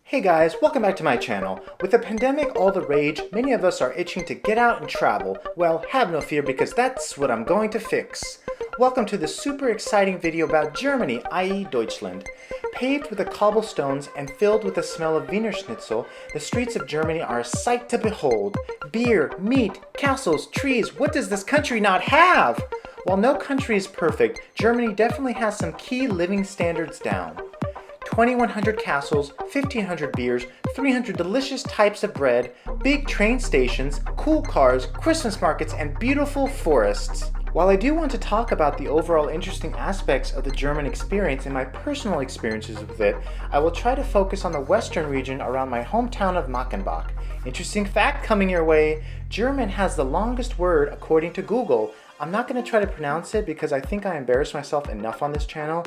Hey guys, welcome back to my channel. With the pandemic all the rage, many of us are itching to get out and travel. Well, have no fear because that's what I'm going to fix. Welcome to this super exciting video about Germany, i.e. Deutschland. Paved with the cobblestones and filled with the smell of Wiener Schnitzel, the streets of Germany are a sight to behold. Beer, meat, castles, trees, what does this country not have? While no country is perfect, Germany definitely has some key living standards down. 2,100 castles, 1,500 beers, 300 delicious types of bread, big train stations, cool cars, Christmas markets, and beautiful forests. While I do want to talk about the overall interesting aspects of the German experience and my personal experiences with it, I will try to focus on the western region around my hometown of Mackenbach. Interesting fact coming your way, German has the longest word according to Google. I'm not going to try to pronounce it because I think I embarrass myself enough on this channel.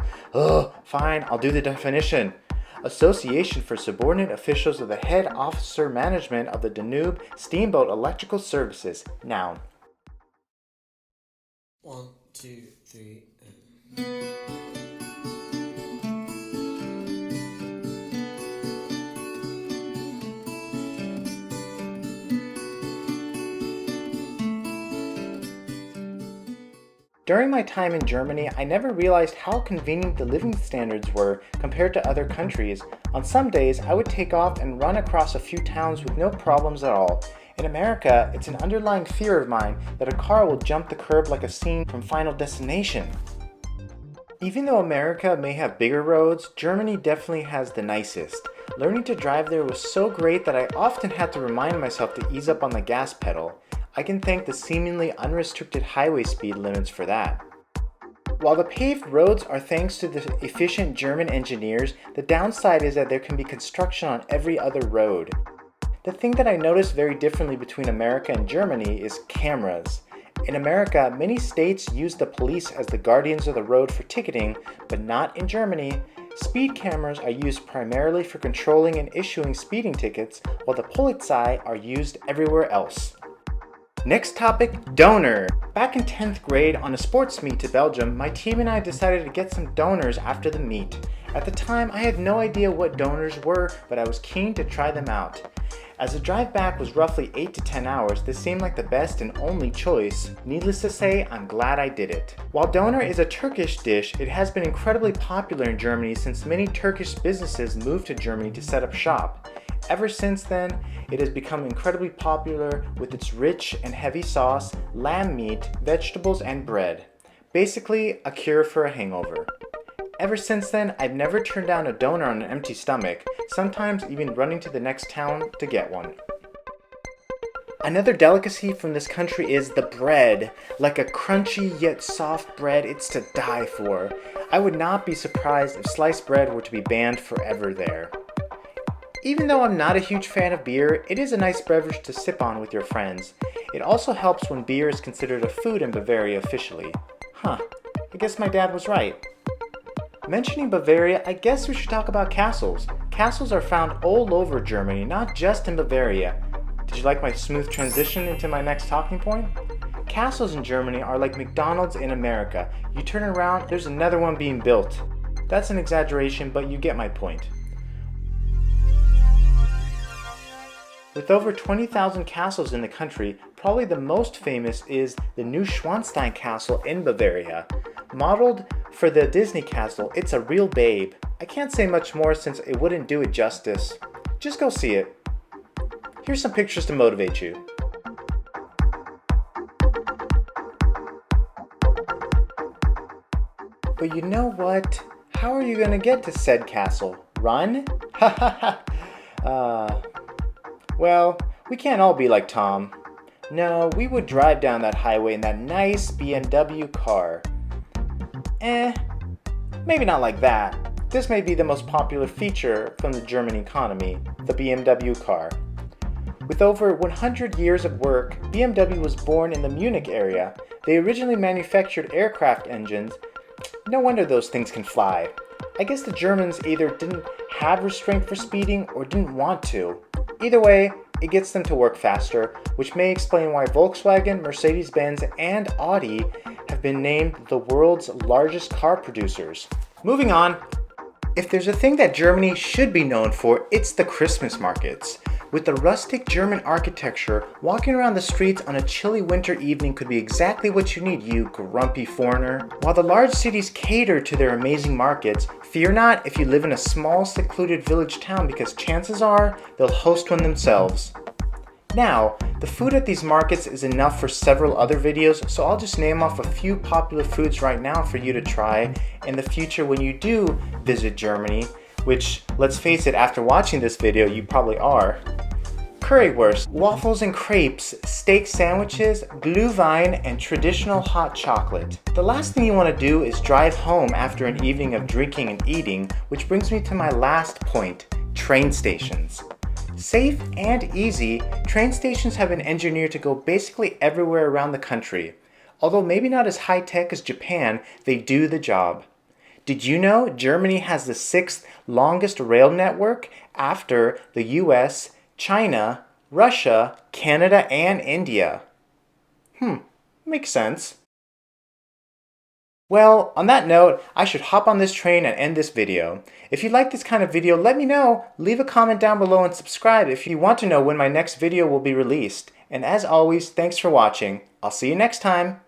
Fine, I'll do the definition. Association for subordinate officials of the head officer management of the Danube Steamboat Electrical Services. Noun. 1, 2, 3, During my time in Germany, I never realized how convenient the living standards were compared to other countries. On some days, I would take off and run across a few towns with no problems at all. In America, it's an underlying fear of mine that a car will jump the curb like a scene from Final Destination. Even though America may have bigger roads, Germany definitely has the nicest. Learning to drive there was so great that I often had to remind myself to ease up on the gas pedal. I can thank the seemingly unrestricted highway speed limits for that. While the paved roads are thanks to the efficient German engineers, the downside is that there can be construction on every other road. The thing that I noticed very differently between America and Germany is cameras. In America, many states use the police as the guardians of the road for ticketing, but not in Germany. Speed cameras are used primarily for controlling and issuing speeding tickets, while the Polizei are used everywhere else. Next topic, donor. Back in 10th grade on a sports meet to Belgium, my team and I decided to get some donors after the meet. At the time, I had no idea what donors were, but I was keen to try them out. As the drive back was roughly 8 to 10 hours, this seemed like the best and only choice. Needless to say, I'm glad I did it. While donor is a Turkish dish, it has been incredibly popular in Germany since many Turkish businesses moved to Germany to set up shop. Ever since then, it has become incredibly popular with its rich and heavy sauce, lamb meat, vegetables, and bread. Basically, a cure for a hangover. Ever since then, I've never turned down a donor on an empty stomach, sometimes even running to the next town to get one. Another delicacy from this country is the bread. Like a crunchy yet soft bread, it's to die for. I would not be surprised if sliced bread were to be banned forever there. Even though I'm not a huge fan of beer, it is a nice beverage to sip on with your friends. It also helps when beer is considered a food in Bavaria officially. I guess my dad was right. Mentioning Bavaria, I guess we should talk about castles. Castles are found all over Germany, not just in Bavaria. Did you like my smooth transition into my next talking point? Castles in Germany are like McDonald's in America. You turn around, there's another one being built. That's an exaggeration, but you get my point. With over 20,000 castles in the country, probably the most famous is the new Schweinstein Castle in Bavaria. Modeled for the Disney castle, it's a real babe. I can't say much more since it wouldn't do it justice. Just go see it. Here's some pictures to motivate you. But you know what? How are you gonna get to said castle? Run? Well, we can't all be like Tom. No, we would drive down that highway in that nice BMW car. Maybe not like that. This may be the most popular feature from the German economy, the BMW car. With over 100 years of work, BMW was born in the Munich area. They originally manufactured aircraft engines. No wonder those things can fly. I guess the Germans either didn't have restraint for speeding or didn't want to. Either way, it gets them to work faster, which may explain why Volkswagen, Mercedes-Benz, and Audi have been named the world's largest car producers. Moving on. If there's a thing that Germany should be known for, it's the Christmas markets. With the rustic German architecture, walking around the streets on a chilly winter evening could be exactly what you need, you grumpy foreigner. While the large cities cater to their amazing markets, fear not if you live in a small, secluded village town, because chances are they'll host one themselves. Now, the food at these markets is enough for several other videos, so I'll just name off a few popular foods right now for you to try in the future when you do visit Germany, which, let's face it, after watching this video, you probably are. Currywurst, waffles and crepes, steak sandwiches, Glühwein, and traditional hot chocolate. The last thing you want to do is drive home after an evening of drinking and eating, which brings me to my last point, train stations. Safe and easy, train stations have been engineered to go basically everywhere around the country. Although maybe not as high-tech as Japan, they do the job. Did you know Germany has the 6th longest rail network after the US, China, Russia, Canada, and India? Makes sense. Well, on that note, I should hop on this train and end this video. If you like this kind of video, let me know. Leave a comment down below and subscribe if you want to know when my next video will be released. And as always, thanks for watching. I'll see you next time.